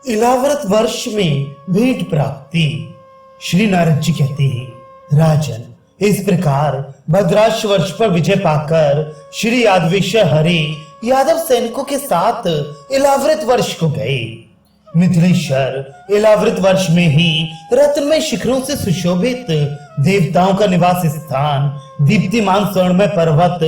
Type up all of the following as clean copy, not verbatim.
इलाव्रत वर्ष में भेंट प्राप्ति। श्री नारद जी कहते हैं, राजन, इस प्रकार भद्राश वर्ष पर विजय पाकर श्री यादवेश्वर हरि यादव सैनिकों के साथ इलाव्रत वर्ष को गए। मिथिलेश्वर इलाव्रत वर्ष में ही रत्नमय शिखरों से सुशोभित देवताओं का निवास स्थान, दीप्तिमान स्वर्णमय पर्वत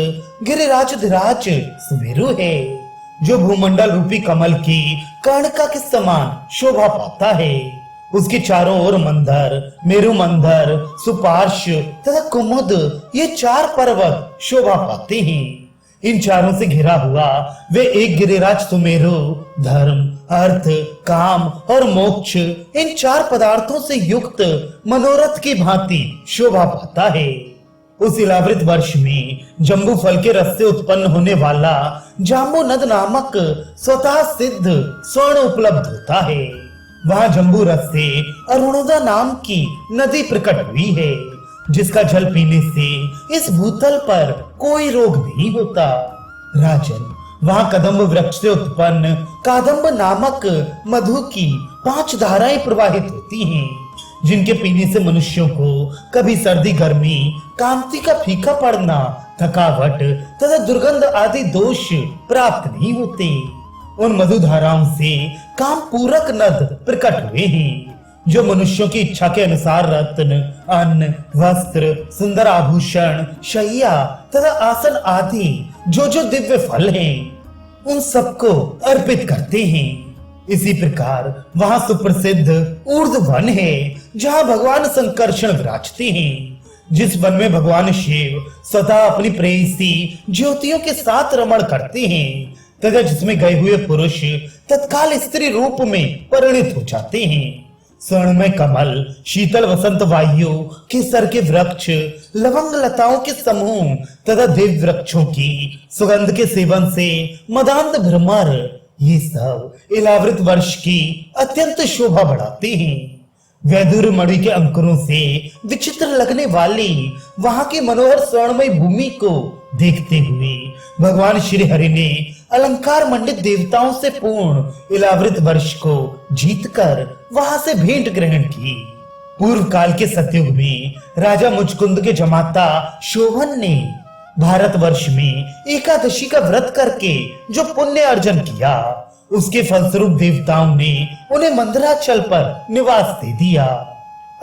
गिरिराजधिराज सुमेरु है, जो भूमंडल रूपी कमल की कर्णिका के समान शोभा पाता है। उसके चारों ओर मंदर, मेरु मंदर, सुपार्श्व तथा कुमुद, ये चार पर्वत शोभा पाते हैं। इन चारों से घिरा हुआ वे एक गिरिराज सुमेरु धर्म, अर्थ, काम और मोक्ष, इन चार पदार्थों से युक्त मनोरथ की भांति शोभा पाता है। उस इलाव्रत वर्ष में जम्बू फल के रस से उत्पन्न होने वाला जाम्बू नद नामक स्वतः सिद्ध स्वर्ण उपलब्ध होता है। वहाँ जम्बू रस से अरुणोदा नाम की नदी प्रकट हुई है, जिसका जल पीने से इस भूतल पर कोई रोग नहीं होता। राजन, वहाँ कदम्ब वृक्ष से उत्पन्न कादम्ब नामक मधु की 5 धाराएं प्रवाहित होती हैं, जिनके पीने से मनुष्यों को कभी सर्दी गर्मी, कांति का फीका पड़ना, थकावट तथा दुर्गंध आदि दोष प्राप्त नहीं होते। उन मधु धाराओं से काम पूरक नद प्रकट हुए हैं, जो मनुष्यों की इच्छा के अनुसार रत्न, अन्न, वस्त्र, सुंदर आभूषण, शैया तथा आसन आदि जो दिव्य फल हैं, उन सबको अर्पित करते हैं। इसी प्रकार वहां सुप्रसिद्ध ऊर्ध्व वन है, जहां भगवान संकर्षण विराजते हैं। जिस वन में भगवान शिव स्वतः अपनी प्रेयसी ज्योतियों के साथ रमण करते हैं, तथा जिसमें गए हुए पुरुष तत्काल स्त्री रूप में परिणित हो जाते हैं। स्वर्णमय कमल, शीतल वसंत वायु, केसर के वृक्ष, लवंग लताओं के समूह तथा देव वृक्षों की सुगंध के सेवन से मदांध भ्रमर, ये सब इलाव्रत वर्ष की अत्यंत शोभा बढ़ाते हैं। वैदुर मणि के अंकुरों से विचित्र लगने वाली वहां की मनोहर स्वर्णमय भूमि को देखते हुए भगवान श्री हरि ने अलंकार मंडित देवताओं से पूर्ण इलाव्रत वर्ष को जीतकर वहां से भेंट ग्रहण की। पूर्व काल के सतयुग में राजा मुचकुंद के जमाता शोभन ने भारत वर्ष में एकादशी का व्रत करके जो पुण्य अर्जन किया, उसके फलस्वरूप देवताओं ने उन्हें मंदराचल पर निवास दे दिया।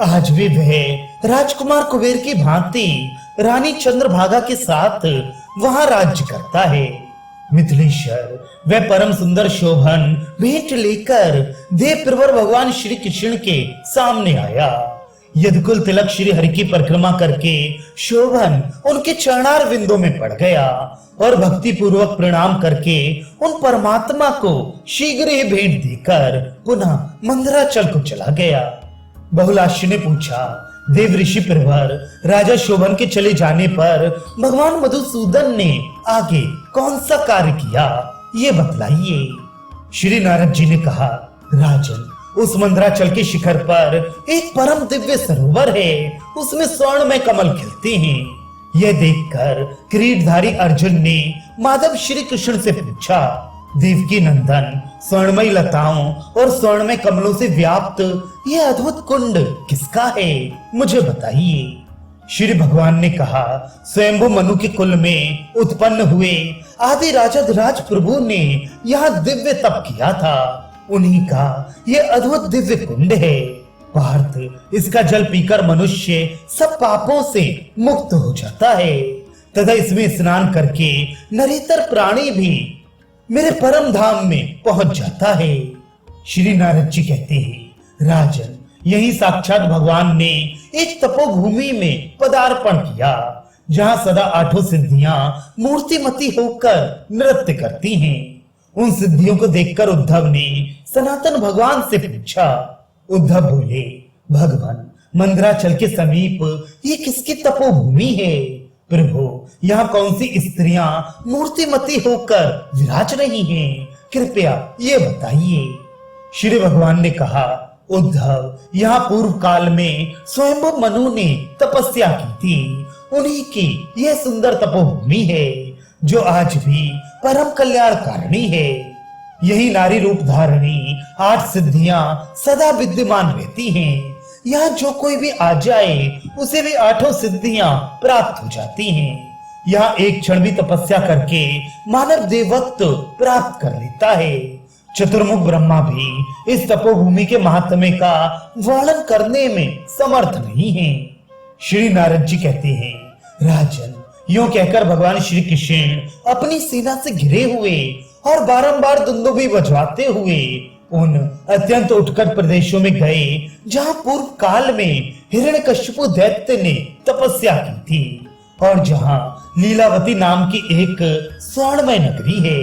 आज भी वह राजकुमार कुबेर की भांति रानी चंद्रभागा के साथ वहां राज्य करता है। मिथिलेश्वर वह परम सुंदर शोभन भेंट लेकर देव प्रवर भगवान श्री कृष्ण के सामने आया। यदकुल तिलक श्री हरि की परिक्रमा करके शोभन उनके चरणार विंदों में पड़ गया और भक्ति पूर्वक प्रणाम करके उन परमात्मा को शीघ्र ही भेंट देकर पुनः मंदराचल को चला गया। बहुलाश्य ने पूछा, देव ऋषि प्रवर, राजा शोभन के चले जाने पर भगवान मधुसूदन ने आगे कौन सा कार्य किया, ये बतलाइए। श्री नारद जी ने कहा, राजन, उस मंदराचल के शिखर पर एक परम दिव्य सरोवर है, उसमें स्वर्ण में कमल खिलते हैं। यह देखकर किरीटधारी अर्जुन ने माधव श्री कृष्ण से पूछा, देवकी नंदन, स्वर्णमय लताओं और स्वर्णमय कमलों से व्याप्त यह अद्भुत कुंड किसका है, मुझे बताइए। श्री भगवान ने कहा, स्वयंभु मनु के कुल में उत्पन्न हुए आदि राजाधिराज प्रभु ने यहाँ दिव्य तप किया था, उन्हीं का यह अद्भुत दिव्य कुंड है। पार्थ, इसका जल पीकर मनुष्य सब पापों से मुक्त हो जाता है तथा इसमें स्नान करके नरेतर प्राणी भी मेरे परम धाम में पहुंच जाता है। श्री नारद जी कहते हैं, राजन, यही साक्षात भगवान ने एक तपोभूमि में पदार्पण किया, जहां सदा 8 सिद्धियां मूर्तिमती होकर नृत्य करती हैं। उन सिद्धियों को देखकर उद्धव ने सनातन भगवान से पूछा। उद्धव बोले, भगवान, मंदराचल के समीप ये किसकी तपोभूमि है? प्रभु, यहाँ कौन सी स्त्रियां मूर्तिमती होकर विराज रही हैं? कृपया ये बताइए। श्री भगवान ने कहा, उद्धव, यहाँ पूर्व काल में स्वयंभु मनु ने तपस्या की थी, उन्हीं की यह सुंदर तपोभूमि है, जो आज भी परम कल्याणकारिणी है। यही नारी रूप धारणी 8 सिद्धियां सदा विद्यमान रहती हैं। यहाँ जो कोई भी आ जाए उसे भी 8 सिद्धियां प्राप्त हो जाती हैं। यहाँ एक क्षण भी तपस्या करके मानव देवत्व प्राप्त कर लेता है। चतुर्मुख ब्रह्मा भी इस तपोभूमि के महात्म्य का वर्णन करने में समर्थ नहीं है। श्री नारद जी कहते हैं, राजन, यूं कहकर भगवान श्री कृष्ण अपनी सेना से घिरे हुए और बारंबार दुंदुभी बजवाते हुए उन अत्यंत उत्कट प्रदेशों में गए जहां पूर्व काल में हिरण्यकश्यपु दैत्य ने तपस्या की थी और जहां लीलावती नाम की एक स्वर्णमय नगरी है।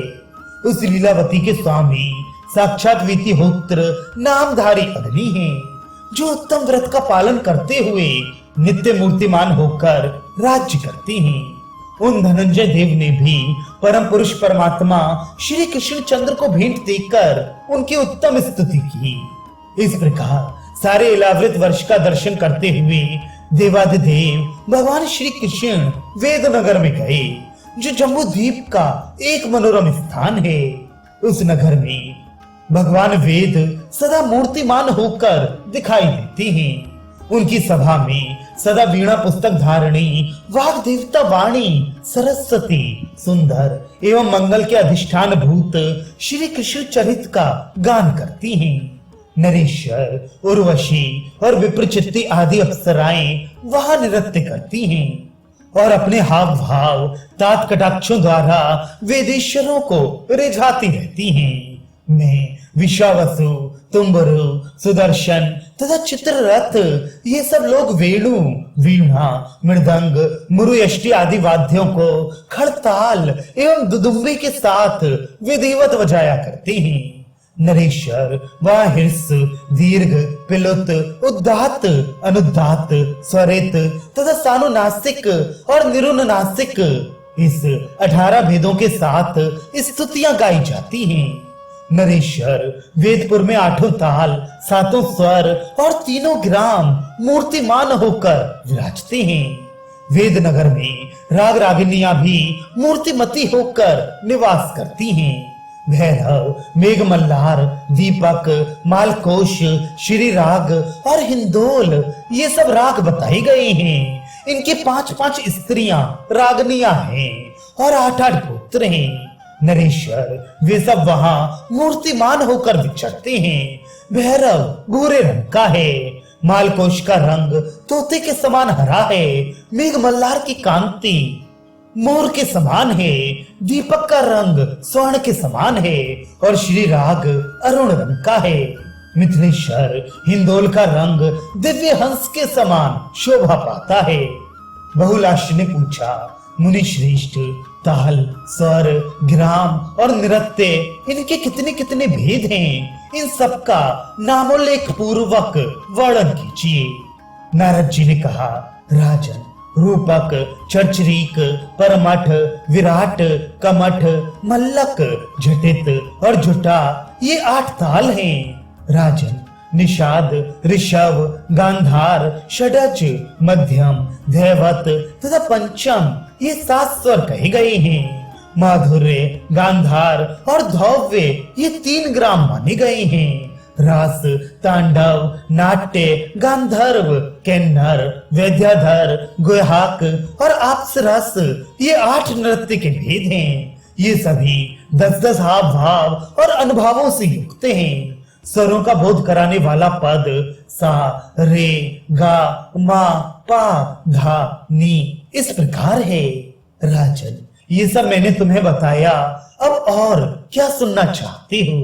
उस लीलावती के स्वामी साक्षात वीतिहोत्र नामधारी अग्नि हैं, जो उत्तम व्रत का पालन करते हुए नित्य मूर्तिमान होकर राज्य करते हैं। उन धनंजय देव ने भी परम पुरुष परमात्मा श्री कृष्ण चंद्र को भेंट देकर उनकी उत्तम स्तुति की। इस प्रकार सारे इलावृत वर्ष का दर्शन करते हुए देवादिदेव भगवान श्री कृष्ण वेद नगर में गए, जो जम्बू द्वीप का एक मनोरम स्थान है। उस नगर में भगवान वेद सदा मूर्तिमान होकर दिखाई देते हैं। उनकी सभा में सदा वीणा पुस्तक धारणी वाग देवता वाणी सरस्वती सुंदर एवं मंगल के अधिष्ठान भूत श्री कृष्ण चरित का गान करती हैं। नरेश्वर, उर्वशी और विप्रचित्ती आदि अप्सराएं वहां नृत्य करती हैं और अपने हाव भाव तात कटाक्षों द्वारा वेदेश्वरों को रिझाती रहती हैं। मैं विश्वावसु, तुम्बरु, सुदर्शन तथा चित्ररथ ये सब लोग वेणु, वीणा, मृदंग, मुरुयष्टि आदि वाद्यों को खड़ताल एवं दुदुम्बी के साथ विधिवत बजाया करते हैं। नरेश्वर वह हिर्स, दीर्घ, पिलुत, उद्दात, अनुदात, स्वरित तथा सानुनासिक और निरुनुनासिक इस 18 भेदों के साथ स्तुतियां गाई जाती हैं। नरेश्वर वेदपुर में 8 ताल, 7 स्वर और 3 ग्राम मूर्तिमान होकर विराजते हैं। वेद नगर में राग रागिनियां भी मूर्तिमती होकर निवास करती हैं। भैरव, मेघमल्लार, दीपक, मालकोश, श्री राग और हिंदोल ये सब राग बताए गए हैं। इनके 5-5 स्त्रियां रागनियां हैं और 8-8 पुत्र हैं। नरेश्वर वे सब वहां मूर्तिमान होकर विचरते हैं। भैरव भूरे रंग का है, मालकोश का रंग तोते के समान हरा है, मेघमल्लार की कांति मोर के समान है, दीपक का रंग स्वर्ण के समान है और श्री राग अरुण रंग का है। मिथिलेश्वर हिंदोल का रंग दिव्य हंस के समान शोभा पाता है। बहुलाश ने पूछा, मुनि श्रेष्ठ, ताल, स्वर, ग्राम और नृत्य इनके कितने कितने भेद हैं? इन सब का नामोल्लेख पूर्वक वर्णन कीजिए। नारद जी ने कहा, राजन, रूपक, चर्चरीक, परमठ, विराट, कमठ, मल्लक, झटित और झुटा ये 8 ताल हैं। राजन, निषाद, ऋषभ, गांधार, षडज, मध्यम, धैवत तथा पंचम ये 7 स्वर कहे गए हैं। माधुर्य, गांधार और धौव्य ये 3 ग्राम माने गए हैं। रास, तांडव, नाट्य, गांधर्व, किन्नर, वैद्याधर, गुहाक और अप्सरस ये 8 नृत्य के भेद हैं। ये सभी 10-10 हाव भाव और अनुभवों से युक्त हैं। स्वरों का बोध कराने वाला पद सा, रे, गा, मा, पा, धा, नी इस प्रकार है। राजन, ये सब मैंने तुम्हें बताया, अब और क्या सुनना चाहते हो?